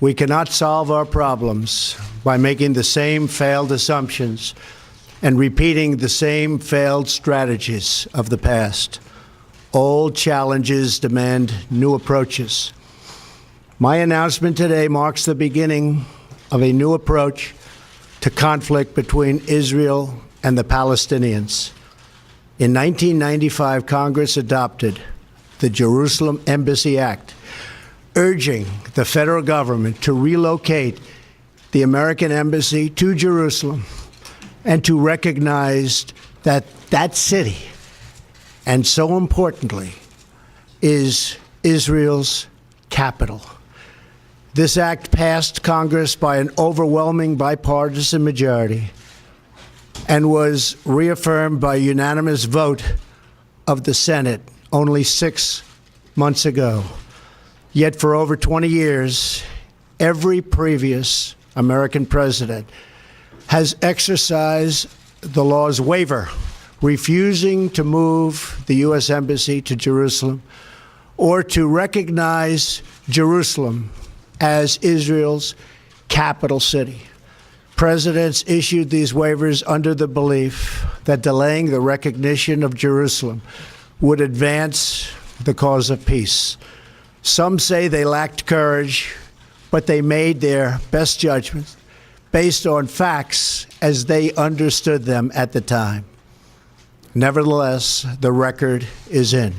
We cannot solve our problems by making the same failed assumptions and repeating the same failed strategies of the past. Old challenges demand new approaches. My announcement today marks the beginning of a new approach to conflict between Israel and the Palestinians. In 1995, Congress adopted the Jerusalem Embassy Act, urging the federal government to relocate the American embassy to Jerusalem and to recognize that that city, and so importantly, is Israel's capital. This act passed Congress by an overwhelming bipartisan majority and was reaffirmed by a unanimous vote of the Senate only 6 months ago. Yet for over 20 years, every previous American president has exercised the law's waiver, refusing to move the U.S. Embassy to Jerusalem or to recognize Jerusalem as Israel's capital city. Presidents issued these waivers under the belief that delaying the recognition of Jerusalem would advance the cause of peace. Some say they lacked courage, but they made their best judgments based on facts as they understood them at the time. Nevertheless, the record is in.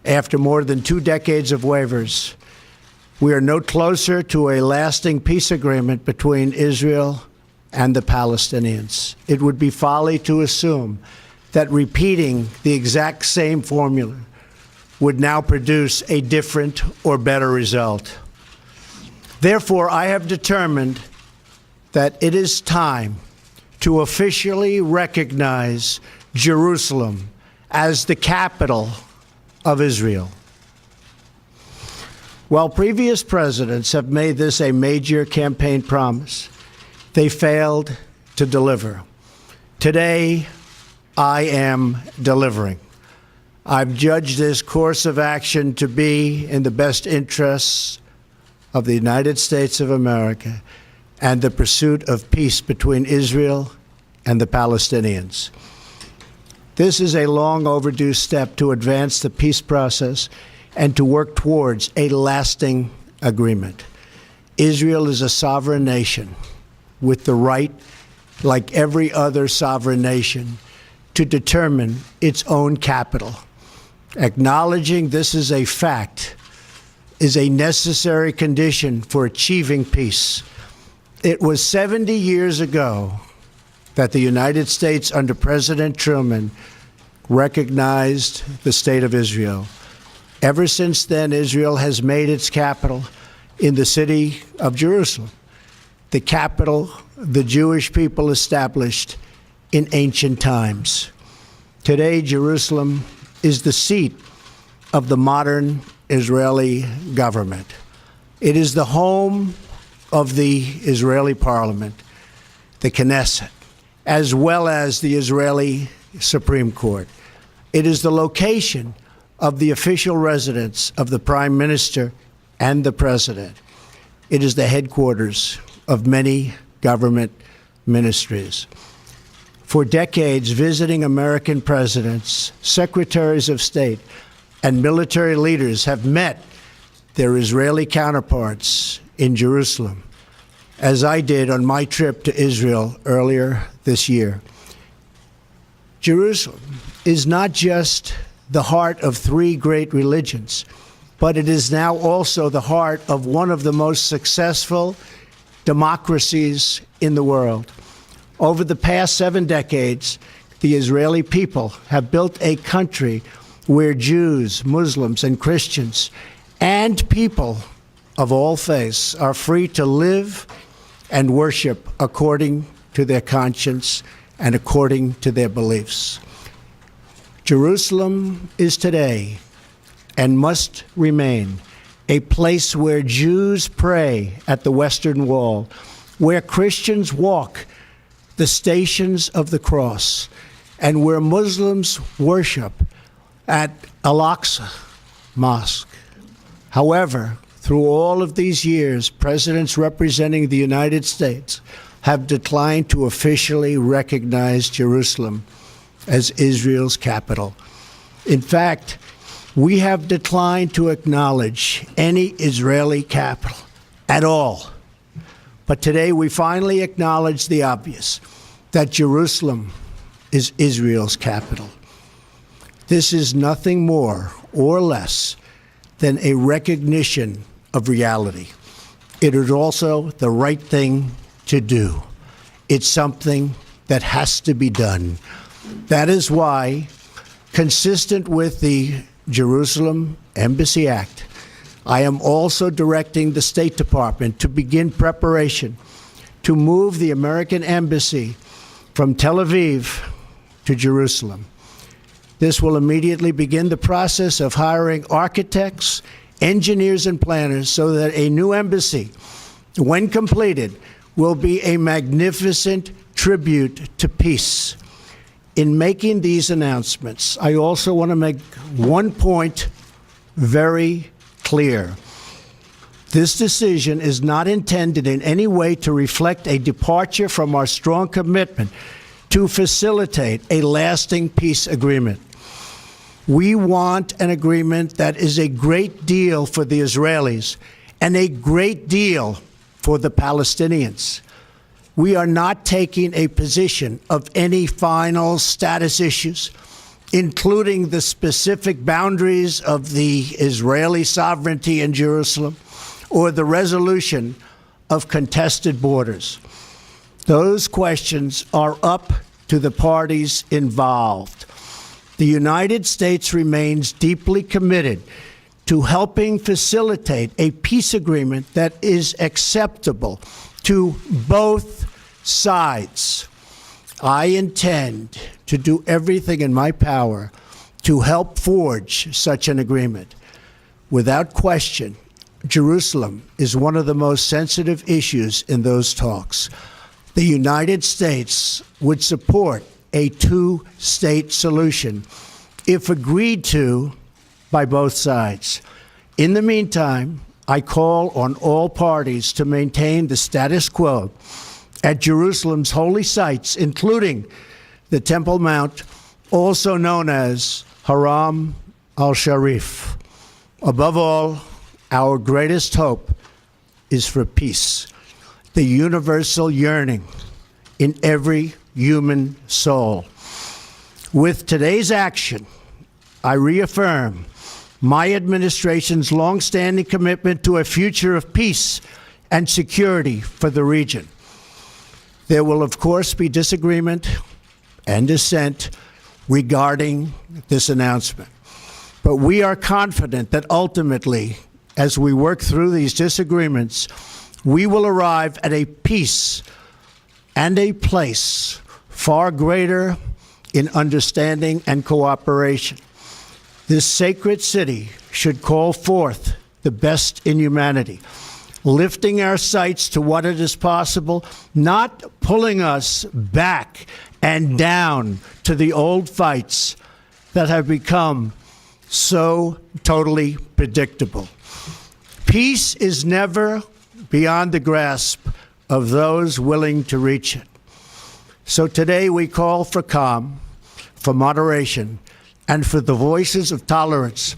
After more than 2 decades of waivers, we are no closer to a lasting peace agreement between Israel and the Palestinians. It would be folly to assume that repeating the exact same formula would now produce a different or better result. Therefore, I have determined that it is time to officially recognize Jerusalem as the capital of Israel. While previous presidents have made this a major campaign promise, they failed to deliver. Today, I am delivering. I've judged this course of action to be in the best interests of the United States of America and the pursuit of peace between Israel and the Palestinians. This is a long overdue step to advance the peace process and to work towards a lasting agreement. Israel is a sovereign nation with the right, like every other sovereign nation, to determine its own capital. Acknowledging this is a fact is a necessary condition for achieving peace. It was 70 years ago that the United States, under President Truman, recognized the State of Israel. Ever since then, Israel has made its capital in the city of Jerusalem, the capital the Jewish people established in ancient times. Today, Jerusalem is the seat of the modern Israeli government. It is the home of the Israeli parliament, the Knesset, as well as the Israeli Supreme Court. It is the location of the official residence of the Prime Minister and the President. It is the headquarters of many government ministries. For decades, visiting American presidents, secretaries of state, and military leaders have met their Israeli counterparts in Jerusalem, as I did on my trip to Israel earlier this year. Jerusalem is not just the heart of 3 great religions, but it is now also the heart of one of the most successful democracies in the world. Over the past 7 decades, the Israeli people have built a country where Jews, Muslims, and Christians, and people of all faiths are free to live and worship according to their conscience and according to their beliefs. Jerusalem is today and must remain a place where Jews pray at the Western Wall, where Christians walk the Stations of the Cross, and where Muslims worship at Al-Aqsa Mosque. However, through all of these years, presidents representing the United States have declined to officially recognize Jerusalem as Israel's capital. In fact, we have declined to acknowledge any Israeli capital at all. But today we finally acknowledge the obvious, that Jerusalem is Israel's capital. This is nothing more or less than a recognition of reality. It is also the right thing to do. It's something that has to be done. That is why, consistent with the Jerusalem Embassy Act, I am also directing the State Department to begin preparation to move the American Embassy from Tel Aviv to Jerusalem. This will immediately begin the process of hiring architects, engineers, and planners so that a new embassy, when completed, will be a magnificent tribute to peace. In making these announcements, I also want to make one point very clear. This decision is not intended in any way to reflect a departure from our strong commitment to facilitate a lasting peace agreement. We want an agreement that is a great deal for the Israelis and a great deal for the Palestinians. We are not taking a position of any final status issues, including the specific boundaries of the Israeli sovereignty in Jerusalem or the resolution of contested borders. Those questions are up to the parties involved. The United States remains deeply committed to helping facilitate a peace agreement that is acceptable to both sides. I intend to do everything in my power to help forge such an agreement. Without question, Jerusalem is one of the most sensitive issues in those talks. The United States would support a two-state solution if agreed to by both sides. In the meantime, I call on all parties to maintain the status quo at Jerusalem's holy sites, including the Temple Mount, also known as Haram al-Sharif. Above all, our greatest hope is for peace, the universal yearning in every human soul. With today's action, I reaffirm my administration's longstanding commitment to a future of peace and security for the region. There will, of course, be disagreement and dissent regarding this announcement. But we are confident that ultimately, as we work through these disagreements, we will arrive at a peace and a place far greater in understanding and cooperation. This sacred city should call forth the best in humanity, lifting our sights to what it is possible, not pulling us back and down to the old fights that have become so totally predictable. Peace is never beyond the grasp of those willing to reach it. So today we call for calm, for moderation, and for the voices of tolerance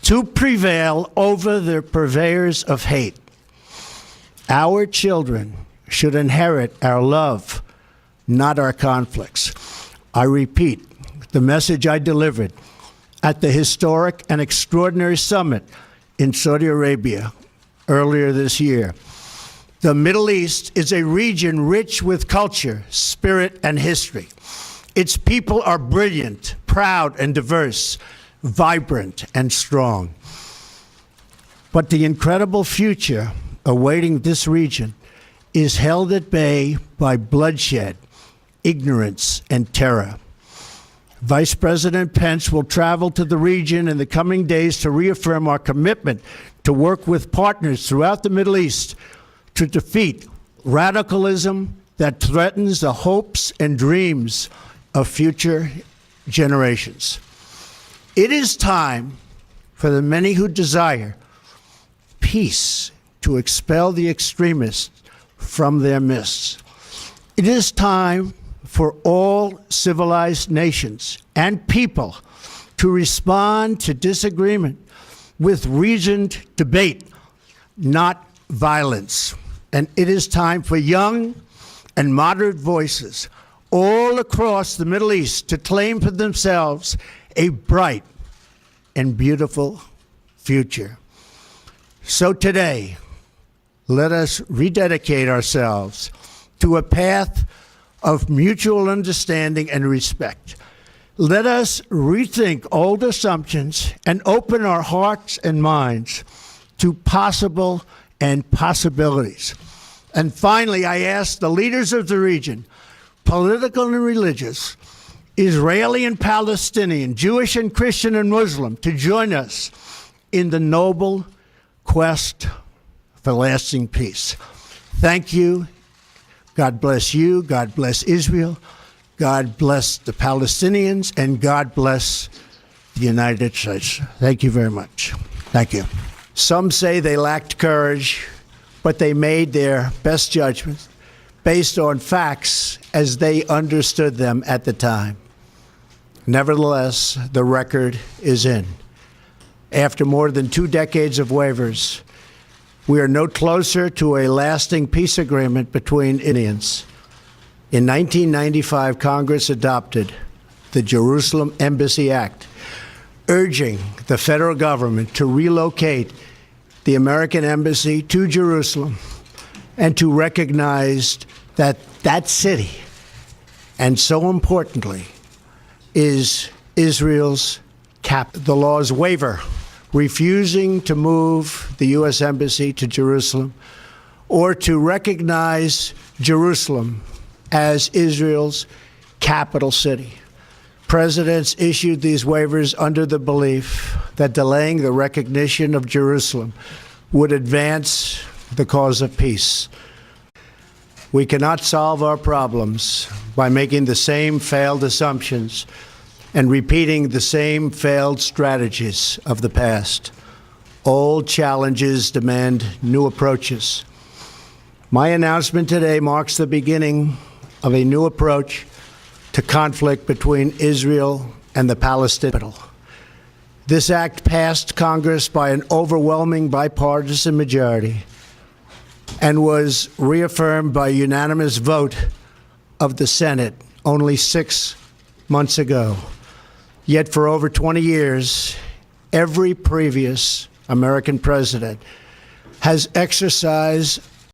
to prevail over the purveyors of hate. Our children should inherit our love, not our conflicts. I repeat the message I delivered at the historic and extraordinary summit in Saudi Arabia earlier this year. The Middle East is a region rich with culture, spirit, and history. Its people are brilliant, proud, and diverse, vibrant, and strong. But the incredible future awaiting this region is held at bay by bloodshed, ignorance, and terror. Vice President Pence will travel to the region in the coming days to reaffirm our commitment to work with partners throughout the Middle East to defeat radicalism that threatens the hopes and dreams of future generations. It is time for the many who desire peace to expel the extremists from their midst. It is time for all civilized nations and people to respond to disagreement with reasoned debate, not violence. And it is time for young and moderate voices all across the Middle East to claim for themselves a bright and beautiful future. So today, let us rededicate ourselves to a path of mutual understanding and respect. Let us rethink old assumptions and open our hearts and minds to possible and possibilities. And finally, I ask the leaders of the region, political and religious, Israeli and Palestinian, Jewish and Christian and Muslim, to join us in the noble quest for lasting peace. Thank you. God bless you. God bless Israel. God bless the Palestinians, and God bless the United States. Thank you very much. Thank you. Some say they lacked courage, but they made their best judgments based on facts as they understood them at the time. Nevertheless, the record is in. After more than 2 decades of waivers, we are no closer to a lasting peace agreement between Indians. In 1995, Congress adopted the Jerusalem Embassy Act, urging the federal government to relocate the American embassy to Jerusalem and to recognize that that city, and so importantly, is Israel's capital. The law's waiver, refusing to move the U.S. Embassy to Jerusalem or to recognize Jerusalem as Israel's capital city. Presidents issued these waivers under the belief that delaying the recognition of Jerusalem would advance the cause of peace. We cannot solve our problems by making the same failed assumptions and repeating the same failed strategies of the past. Old challenges demand new approaches. My announcement today marks the beginning of a new approach to conflict between Israel and the Palestinians. This act passed Congress by an overwhelming bipartisan majority and was reaffirmed by a unanimous vote of the Senate only 6 months ago. Yet for over 20 years, every previous American president has exercised